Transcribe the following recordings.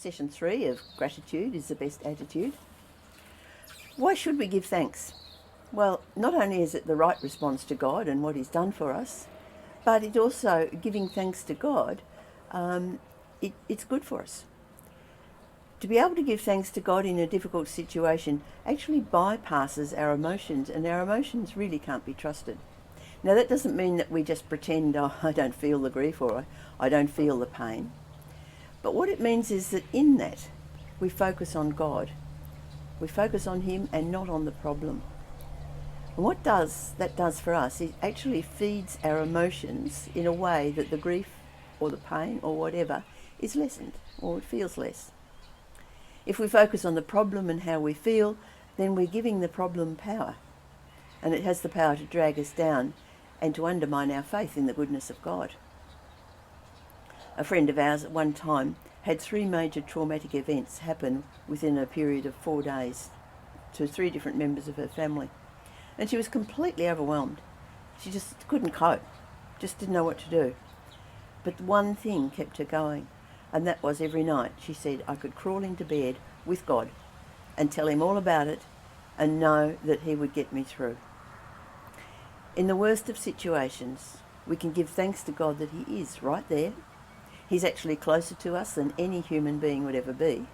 session 3 of gratitude is the best attitude. Why should we give thanks? Well, not only is it the right response to God and what He's done for us, but it also, giving thanks to God, it's good for us. To be able to give thanks to God in a difficult situation actually bypasses our emotions, and our emotions really can't be trusted. Now, that doesn't mean that we just pretend, oh, I don't feel the grief or I don't feel the pain. But what it means is that in that, we focus on God. We focus on Him and not on the problem. And what that does for us is actually feeds our emotions in a way that the grief or the pain or whatever is lessened, or it feels less. If we focus on the problem and how we feel, then we're giving the problem power. And it has the power to drag us down and to undermine our faith in the goodness of God. A friend of ours at one time had 3 major traumatic events happen within a period of 4 days to 3 different members of her family. And she was completely overwhelmed. She just couldn't cope, just didn't know what to do. But one thing kept her going, and that was every night she said, I could crawl into bed with God and tell Him all about it and know that He would get me through. In the worst of situations, we can give thanks to God that He is right there. He's actually closer to us than any human being would ever be.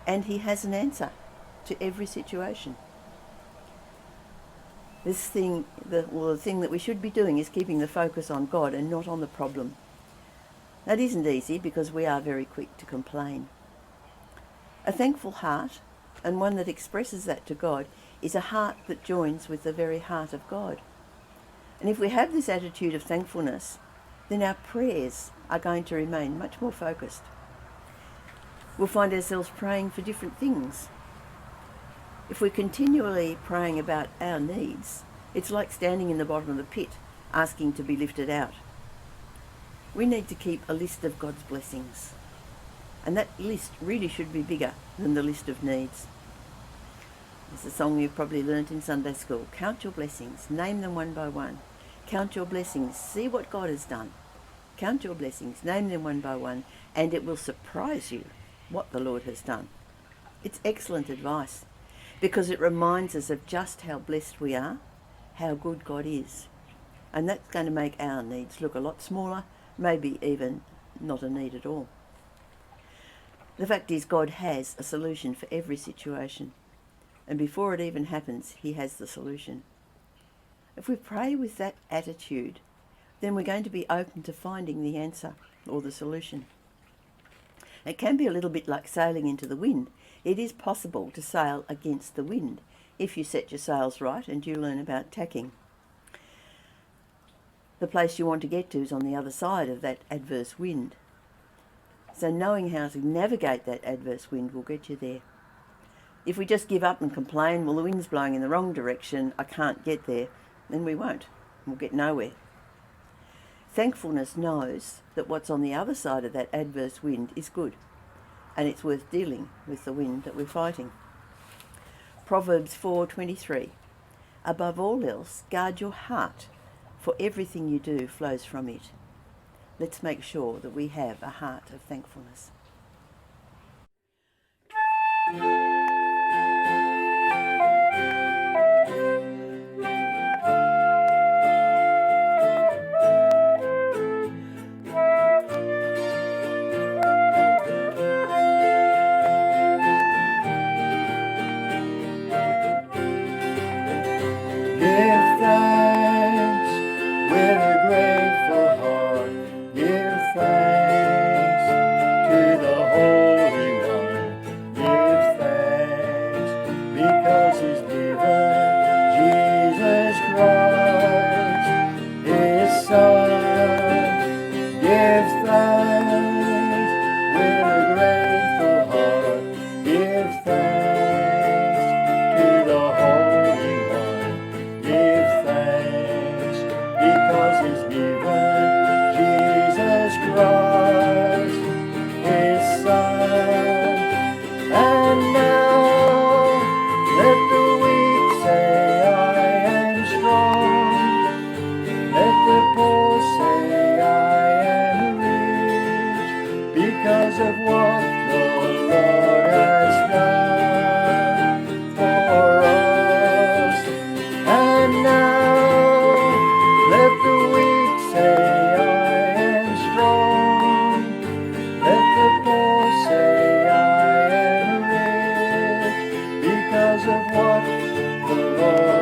And He has an answer to every situation. The thing that we should be doing is keeping the focus on God and not on the problem. That isn't easy because we are very quick to complain. A thankful heart, and one that expresses that to God, is a heart that joins with the very heart of God. And if we have this attitude of thankfulness, then our prayers are going to remain much more focused. We'll find ourselves praying for different things. If we're continually praying about our needs, it's like standing in the bottom of the pit, asking to be lifted out. We need to keep a list of God's blessings. And that list really should be bigger than the list of needs. There's a song you've probably learnt in Sunday school. Count your blessings, name them one by one. Count your blessings, see what God has done. Count your blessings, name them one by one, and it will surprise you what the Lord has done. It's excellent advice because it reminds us of just how blessed we are, how good God is. And that's going to make our needs look a lot smaller, maybe even not a need at all. The fact is, God has a solution for every situation. And before it even happens, He has the solution. If we pray with that attitude, then we're going to be open to finding the answer or the solution. It can be a little bit like sailing into the wind. It is possible to sail against the wind if you set your sails right and you learn about tacking. The place you want to get to is on the other side of that adverse wind. So knowing how to navigate that adverse wind will get you there. If we just give up and complain, well, the wind's blowing in the wrong direction, I can't get there, then we won't. We'll get nowhere. Thankfulness knows that what's on the other side of that adverse wind is good, and it's worth dealing with the wind that we're fighting. Proverbs 4:23. Above all else, guard your heart, for everything you do flows from it. Let's make sure that we have a heart of thankfulness. Give thanks with a grateful heart. Give thanks to the Holy One. Give thanks because He's given Jesus Christ, His Son. Give thanks with a grateful heart. Give thanks to the Holy One. Give thanks because He's given Jesus Christ, His Son. And now let the weak say, of what the Lord